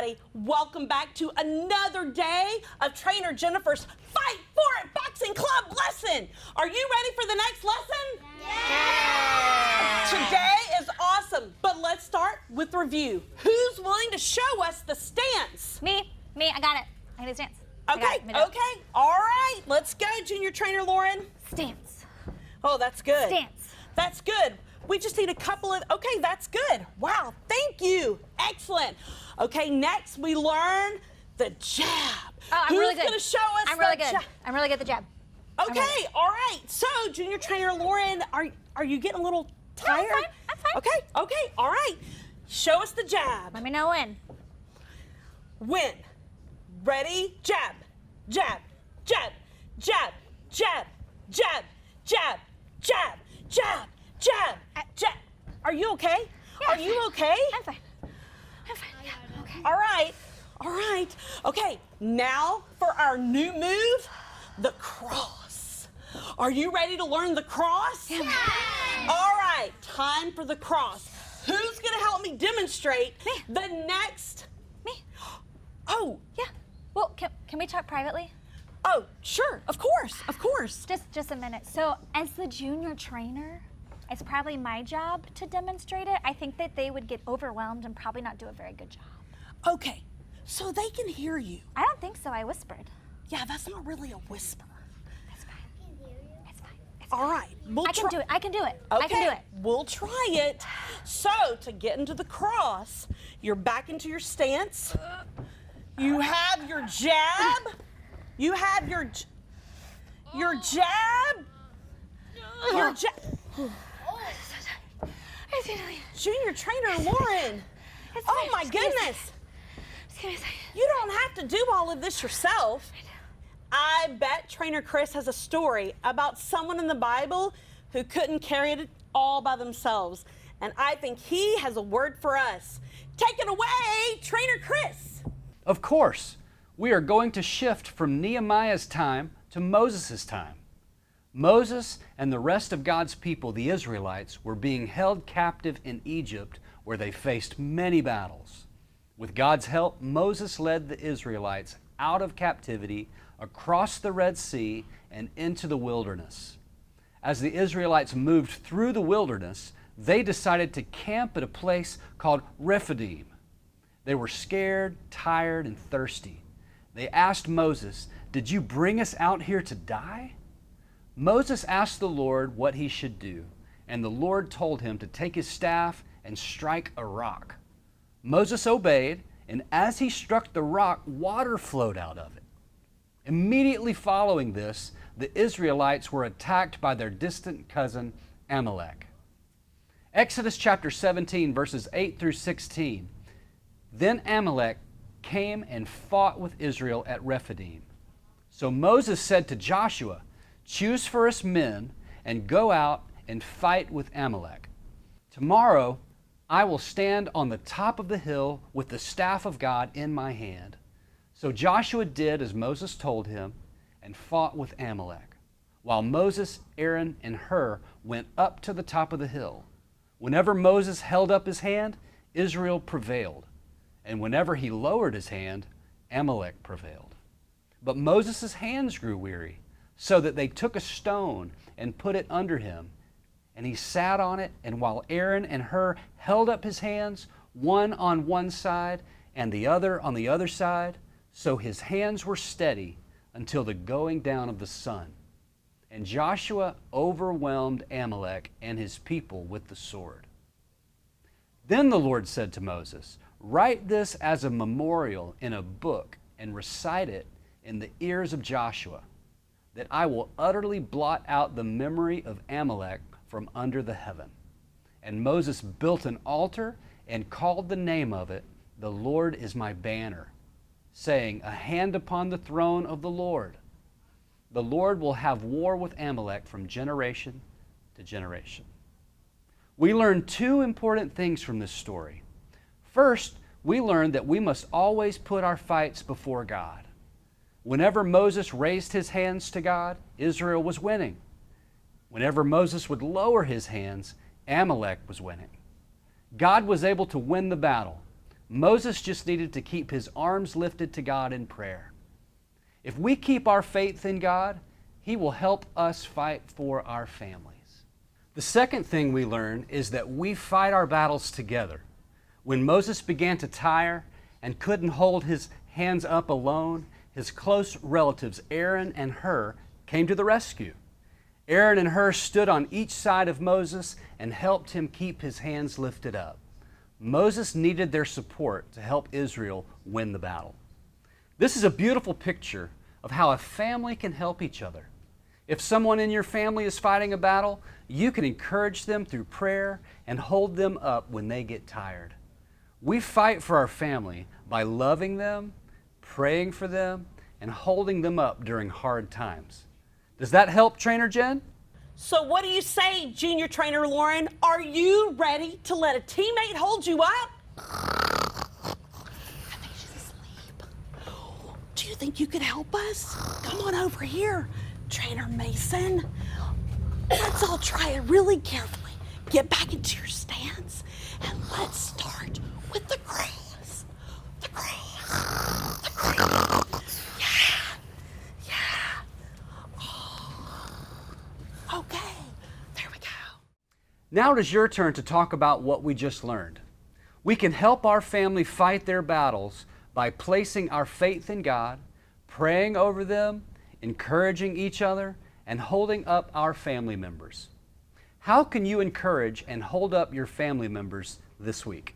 everybody. Welcome back to another day of Trainer Jennifer's Fight For It Boxing Club lesson. Are you ready for the next lesson? Yeah! Today is awesome, but let's start with review. Who's willing to show us the stance? Me, I got it. I need a stance. Okay, all right. Let's go, Junior Trainer Lauren. Stance. Oh, that's good. Stance. That's good. We just need a couple of, okay, that's good. Wow, thank you. Excellent. Okay, next we learn the jab. Oh, I'm really good. Who's going to show us I'm really the good. jab? I'm really good at the jab. Okay, all right. So, Junior Trainer Lauren, are you getting a little tired? No, I'm fine. Okay, all right. Show us the jab. Let me know when. When. Ready? Jab, jab, jab, jab, jab, jab, jab, jab, jab, jab, jab. Are you okay? Yeah, Are you okay? I'm fine. Yeah, okay. All right. Okay, now for our new move, the cross. Are you ready to learn the cross? Yeah. All right, time for the cross. Who's gonna help me demonstrate Me. the next? Me. Oh, Yeah. Well, can we talk privately? oh, sure, of course. Just a minute. So, as the junior trainer, it's probably my job to demonstrate it. I think that they would get overwhelmed and probably not do a very good job. Okay, so they can hear you. I don't think so. I whispered. Yeah, that's not really a whisper. That's fine. It's fine. All right, I can do it. I can do it. Okay, I can do it. We'll try it. So, to get into the cross, you're back into your stance. You have your jab. You have your jab. Your jab. Junior Trainer Lauren. Oh my goodness. You don't have to do all of this yourself. I bet Trainer Chris has a story about someone in the Bible who couldn't carry it all by themselves. And I think he has a word for us. Take it away, Trainer Chris. Of course, we are going to shift from Nehemiah's time to Moses' time. Moses and the rest of God's people, the Israelites, were being held captive in Egypt where they faced many battles. With God's help, Moses led the Israelites out of captivity, across the Red Sea, and into the wilderness. As the Israelites moved through the wilderness, they decided to camp at a place called Rephidim. They were scared, tired, and thirsty. They asked Moses, "Did you bring us out here to die?" Moses asked the Lord what he should do, and the Lord told him to take his staff and strike a rock. Moses obeyed, and as he struck the rock, water flowed out of it. Immediately following this, the Israelites were attacked by their distant cousin Amalek. Exodus chapter 17, verses 8 through 16. Then Amalek came and fought with Israel at Rephidim. So Moses said to Joshua, "Choose for us men and go out and fight with Amalek. Tomorrow I will stand on the top of the hill with the staff of God in my hand." So Joshua did as Moses told him and fought with Amalek, while Moses, Aaron, and Hur went up to the top of the hill. Whenever Moses held up his hand, Israel prevailed, and whenever he lowered his hand, Amalek prevailed. But Moses' hands grew weary, so that they took a stone and put it under him, and he sat on it, and while Aaron and Hur held up his hands, one on one side and the other on the other side, so his hands were steady until the going down of the sun. And Joshua overwhelmed Amalek and his people with the sword. Then the Lord said to Moses, "Write this as a memorial in a book and recite it in the ears of Joshua, that I will utterly blot out the memory of Amalek from under the heaven." And Moses built an altar and called the name of it, "The Lord is my banner," saying, "A hand upon the throne of the Lord. The Lord will have war with Amalek from generation to generation." We learn two important things from this story. First, we learn that we must always put our fights before God. Whenever Moses raised his hands to God, Israel was winning. Whenever Moses would lower his hands, Amalek was winning. God was able to win the battle, Moses just needed to keep his arms lifted to God in prayer. If we keep our faith in God, He will help us fight for our families. The second thing we learn is that we fight our battles together. When Moses began to tire and couldn't hold his hands up alone, his close relatives Aaron and Hur came to the rescue. Aaron and Hur stood on each side of Moses and helped him keep his hands lifted up. Moses needed their support to help Israel win the battle. This is a beautiful picture of how a family can help each other. If someone in your family is fighting a battle, you can encourage them through prayer and hold them up when they get tired. We fight for our family by loving them, praying for them, and holding them up during hard times. Does that help, Trainer Jen? So what do you say, Junior Trainer Lauren? Are you ready to let a teammate hold you up? I think she's asleep. Do you think you could help us? Come on over here, Trainer Mason. Let's all try it really carefully. Get back into your stance and let's start with the grass. The grass. The grass. Yeah. Okay, there we go. Now it is your turn to talk about what we just learned. We can help our family fight their battles by placing our faith in God, praying over them, encouraging each other, and holding up our family members. How can you encourage and hold up your family members this week?